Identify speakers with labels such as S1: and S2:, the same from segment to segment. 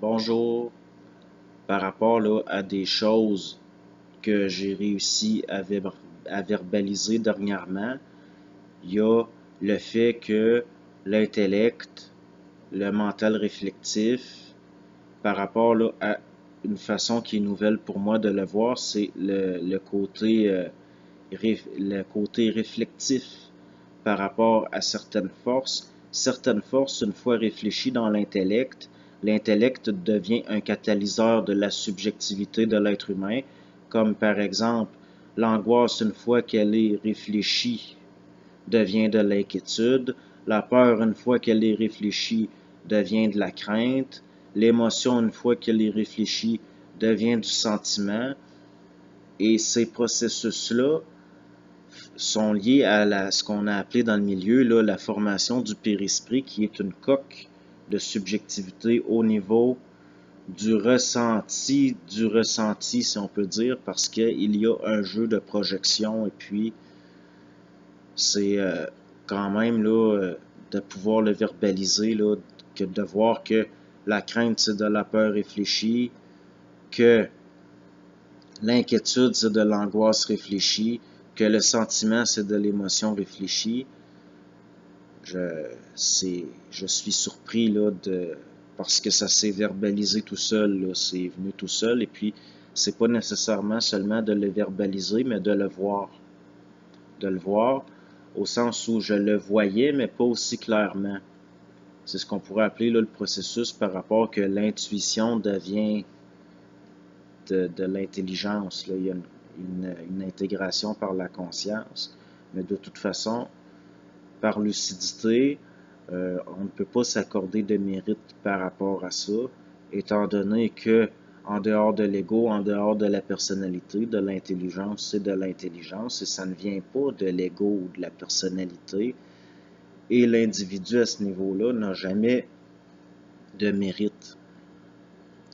S1: Bonjour. Par rapport là, à des choses que j'ai réussi à verbaliser dernièrement, il y a le fait que l'intellect, le mental réflectif, par rapport là, à une façon qui est nouvelle pour moi de le voir, c'est le côté réflectif par rapport à certaines forces. Certaines forces, une fois réfléchies dans l'intellect, l'intellect devient un catalyseur de la subjectivité de l'être humain, comme par exemple l'angoisse, une fois qu'elle est réfléchie, devient de l'inquiétude, la peur, une fois qu'elle est réfléchie, devient de la crainte, l'émotion, une fois qu'elle est réfléchie, devient du sentiment, et ces processus-là sont liés à ce qu'on a appelé dans le milieu là, la formation du périsprit, qui est une coque de subjectivité au niveau du ressenti si on peut dire, parce qu'il y a un jeu de projection et puis c'est quand même là, de pouvoir le verbaliser, là, que de voir que la crainte c'est de la peur réfléchie, que l'inquiétude c'est de l'angoisse réfléchie, que le sentiment c'est de l'émotion réfléchie. Je suis surpris là, parce que ça s'est verbalisé tout seul, c'est venu tout seul, et puis c'est pas nécessairement seulement de le verbaliser, mais de le voir. De le voir au sens où je le voyais, mais pas aussi clairement. C'est ce qu'on pourrait appeler là, le processus par rapport que l'intuition devient de l'intelligence. Il y a une intégration par la conscience, mais de toute façon, par lucidité, on ne peut pas s'accorder de mérite par rapport à ça, étant donné que en dehors de l'ego, en dehors de la personnalité, de l'intelligence, c'est de l'intelligence et ça ne vient pas de l'ego ou de la personnalité. Et l'individu à ce niveau-là n'a jamais de mérite.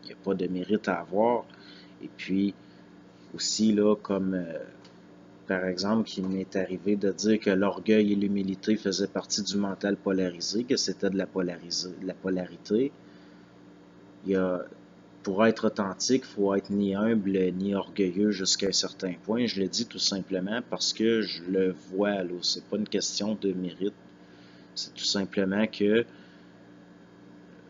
S1: Il n'y a pas de mérite à avoir. Et puis aussi, là, comme par exemple, qu'il m'est arrivé de dire que l'orgueil et l'humilité faisaient partie du mental polarisé, que c'était de la polarité. Il y a, pour être authentique, il faut être ni humble ni orgueilleux jusqu'à un certain point. Je le dis tout simplement parce que je le vois, là. C'est pas une question de mérite. C'est tout simplement que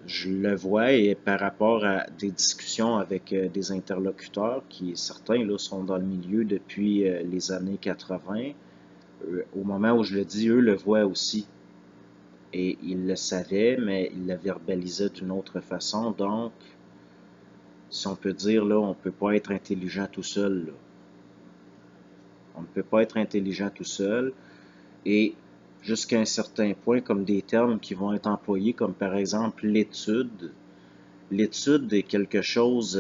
S1: je le vois et par rapport à des discussions avec des interlocuteurs qui, certains, là, sont dans le milieu depuis les années 80, au moment où je le dis, eux le voient aussi. Et ils le savaient, mais ils le verbalisaient d'une autre façon. Donc, si on peut dire, là, on ne peut pas être intelligent tout seul. Là. On ne peut pas être intelligent tout seul. Et jusqu'à un certain point, comme des termes qui vont être employés, comme par exemple l'étude. L'étude est quelque chose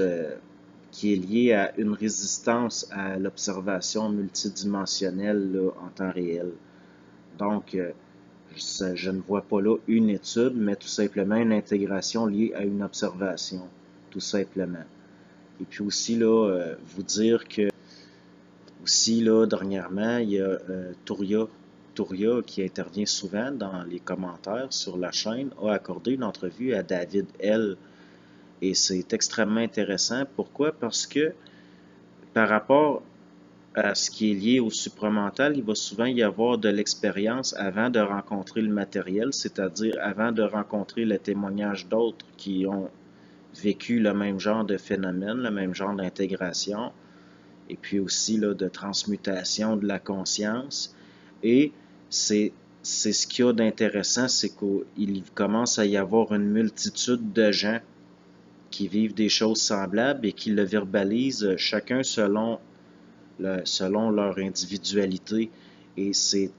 S1: qui est lié à une résistance à l'observation multidimensionnelle là, en temps réel. Donc, je ne vois pas là une étude, mais tout simplement une intégration liée à une observation, tout simplement. Et puis aussi, là, vous dire que, aussi, là, dernièrement, il y a Touria, qui intervient souvent dans les commentaires sur la chaîne, a accordé une entrevue à David L. Et c'est extrêmement intéressant. Pourquoi? Parce que par rapport à ce qui est lié au supramental, il va souvent y avoir de l'expérience avant de rencontrer le matériel, c'est-à-dire avant de rencontrer le témoignage d'autres qui ont vécu le même genre de phénomène, le même genre d'intégration, et puis aussi là, de transmutation de la conscience. Et c'est ce qu'il y a d'intéressant, c'est qu'il commence à y avoir une multitude de gens qui vivent des choses semblables et qui le verbalisent chacun selon leur individualité. Et c'est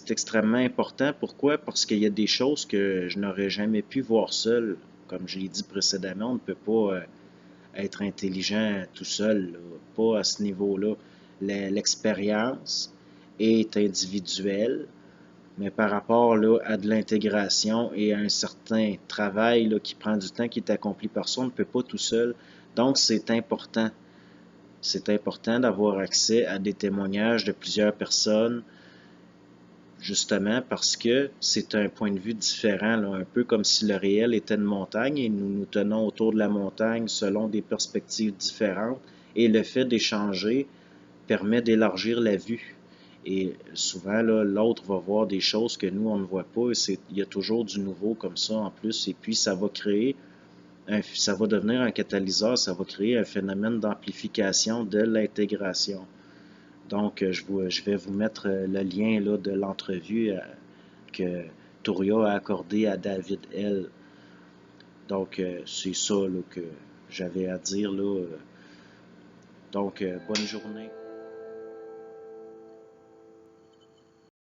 S1: extrêmement important. Pourquoi? Parce qu'il y a des choses que je n'aurais jamais pu voir seul. Comme je l'ai dit précédemment, on ne peut pas être intelligent tout seul, là. Pas à ce niveau-là. L'expérience est individuelle, mais par rapport là, à de l'intégration et à un certain travail là, qui prend du temps, qui est accompli par soi, on ne peut pas tout seul. Donc, c'est important. C'est important d'avoir accès à des témoignages de plusieurs personnes justement parce que c'est un point de vue différent, là, un peu comme si le réel était une montagne et nous nous tenons autour de la montagne selon des perspectives différentes. Et le fait d'échanger permet d'élargir la vue. Et souvent, là, l'autre va voir des choses que nous, on ne voit pas. Et il y a toujours du nouveau comme ça en plus. Et puis, ça va créer, ça va devenir un catalyseur, ça va créer un phénomène d'amplification de l'intégration. Donc, je vais vous mettre le lien là, de l'entrevue que Touria a accordé à David L. Donc, c'est ça là, que j'avais à dire là. Donc, bonne journée.